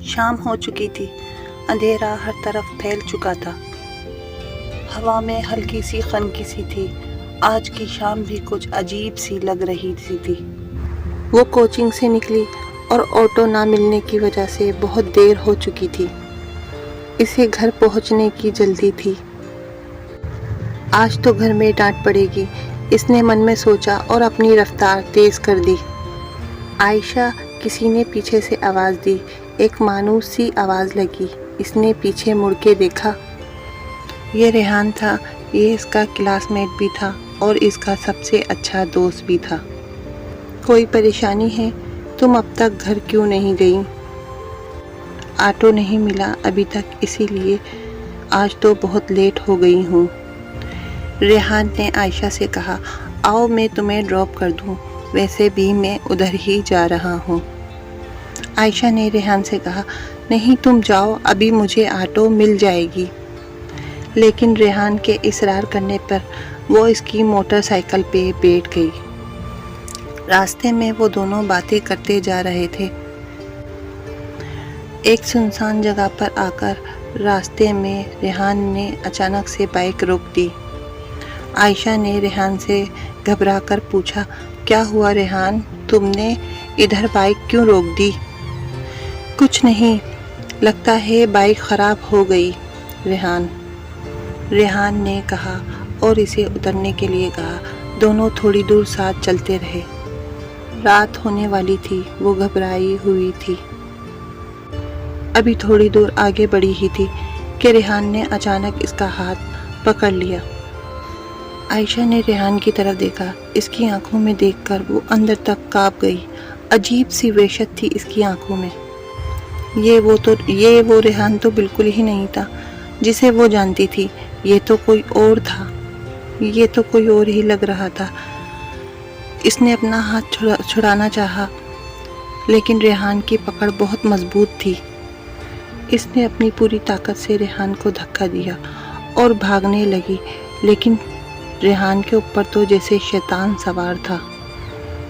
شام ہو چکی تھی، اندھیرا ہر طرف پھیل چکا تھا، ہوا میں ہلکی سی خنکی سی تھی۔ آج کی شام بھی کچھ عجیب سی لگ رہی تھی۔ وہ کوچنگ سے نکلی اور آٹو نہ ملنے کی وجہ سے بہت دیر ہو چکی تھی۔ اسے گھر پہنچنے کی جلدی تھی۔ آج تو گھر میں ڈانٹ پڑے گی، اس نے من میں سوچا اور اپنی رفتار تیز کر دی۔ عائشہ، کسی نے پیچھے سے آواز دی۔ ایک مانوس سی آواز لگی۔ اس نے پیچھے مڑ کے دیکھا۔ یہ ریحان تھا۔ یہ اس کا کلاس میٹ بھی تھا اور اس کا سب سے اچھا دوست بھی تھا۔ کوئی پریشانی ہے؟ تم اب تک گھر کیوں نہیں گئی؟ آٹو نہیں ملا ابھی تک، اسی لیے آج تو بہت لیٹ ہو گئی ہوں۔ ریحان نے عائشہ سے کہا، آؤ میں تمہیں ڈراپ کر دوں، ویسے بھی میں ادھر ہی جا رہا ہوں۔ عائشہ نے ریحان سے کہا، نہیں تم جاؤ، ابھی مجھے آٹو مل جائے گی۔ لیکن ریحان کے اصرار کرنے پر وہ اس کی موٹر سائیکل پہ بیٹھ گئی۔ راستے میں وہ دونوں باتیں کرتے جا رہے تھے۔ ایک سنسان جگہ پر آ کر راستے میں ریحان نے اچانک سے بائک روک دی۔ عائشہ نے ریحان سے گھبرا کر پوچھا، کیا ہوا ریحان، تم نے ادھر بائک کیوں روک دی؟ کچھ نہیں، لگتا ہے بائک خراب ہو گئی ریحان نے کہا اور اسے اترنے کے لیے کہا۔ دونوں تھوڑی دور ساتھ چلتے رہے۔ رات ہونے والی تھی، وہ گھبرائی ہوئی تھی۔ ابھی تھوڑی دور آگے بڑھی ہی تھی کہ ریحان نے اچانک اس کا ہاتھ پکڑ لیا۔ عائشہ نے ریحان کی طرف دیکھا۔ اس کی آنکھوں میں دیکھ کر وہ اندر تک کانپ گئی۔ عجیب سی وحشت تھی اس کی آنکھوں میں۔ یہ وہ ریحان تو بالکل ہی نہیں تھا جسے وہ جانتی تھی۔ یہ تو کوئی اور تھا، یہ تو کوئی اور ہی لگ رہا تھا۔ اس نے اپنا ہاتھ چھڑانا چاہا، لیکن ریحان کی پکڑ بہت مضبوط تھی۔ اس نے اپنی پوری طاقت سے ریحان کو دھکا دیا اور بھاگنے لگی، لیکن ریحان کے اوپر تو جیسے شیطان سوار تھا۔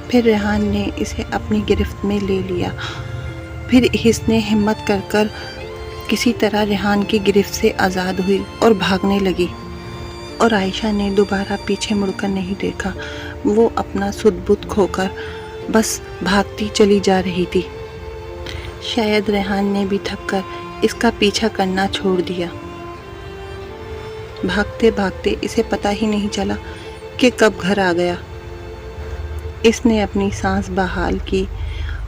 پھر ریحان نے اسے اپنی گرفت میں لے لیا۔ پھر اس نے ہمت کر کسی طرح ریحان کی گرفت سے آزاد ہوئی اور بھاگنے لگی، اور عائشہ نے دوبارہ پیچھے مڑ کر نہیں دیکھا۔ وہ اپنا سد بد کھو کر بس بھاگتی چلی جا رہی تھی۔ شاید ریحان نے بھی تھک کر اس کا پیچھا کرنا چھوڑ دیا۔ بھاگتے بھاگتے اسے پتہ ہی نہیں چلا کہ کب گھر آ گیا۔ اس نے اپنی سانس بحال کی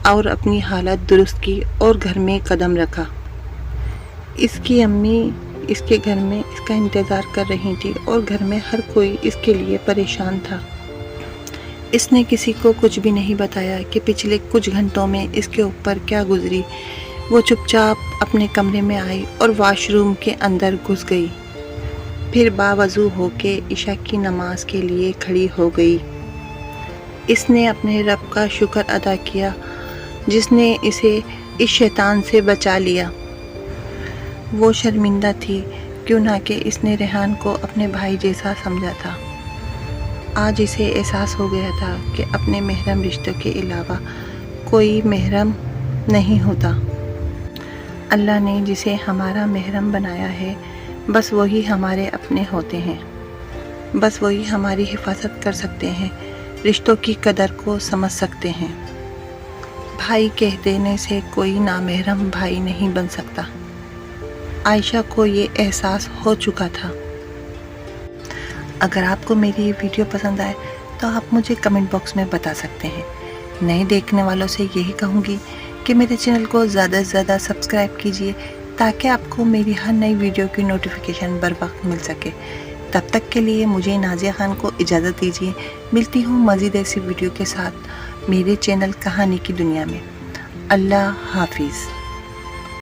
اور اپنی حالت درست کی اور گھر میں قدم رکھا۔ اس کی امی اس کے گھر میں اس کا انتظار کر رہی تھی اور گھر میں ہر کوئی اس کے لیے پریشان تھا۔ اس نے کسی کو کچھ بھی نہیں بتایا کہ پچھلے کچھ گھنٹوں میں اس کے اوپر کیا گزری۔ وہ چپ چاپ اپنے کمرے میں آئی اور واش روم کے اندر گھس گئی۔ پھر باوضو ہو کے عشاء کی نماز کے لیے کھڑی ہو گئی۔ اس نے اپنے رب کا شکر ادا کیا جس نے اسے اس شیطان سے بچا لیا۔ وہ شرمندہ تھی، کیوں نہ کہ اس نے ریحان کو اپنے بھائی جیسا سمجھا تھا۔ آج اسے احساس ہو گیا تھا کہ اپنے محرم رشتوں کے علاوہ کوئی محرم نہیں ہوتا۔ اللہ نے جسے ہمارا محرم بنایا ہے، بس وہی ہمارے اپنے ہوتے ہیں، بس وہی ہماری حفاظت کر سکتے ہیں، رشتوں کی قدر کو سمجھ سکتے ہیں۔ بھائی کہہ دینے سے کوئی نامحرم بھائی نہیں بن سکتا۔ عائشہ کو یہ احساس ہو چکا تھا۔ اگر آپ کو میری یہ ویڈیو پسند آئے تو آپ مجھے کمنٹ باکس میں بتا سکتے ہیں۔ نئے دیکھنے والوں سے یہی کہوں گی کہ میرے چینل کو زیادہ سے زیادہ سبسکرائب کیجیے تاکہ آپ کو میری ہر نئی ویڈیو کی نوٹیفیکیشن بر وقت مل سکے۔ تب تک کے لیے مجھے نازیہ خان کو اجازت دیجیے۔ ملتی ہوں مزید ایسی ویڈیو کے ساتھ میرے چینل کہانی کی دنیا میں۔ اللہ حافظ۔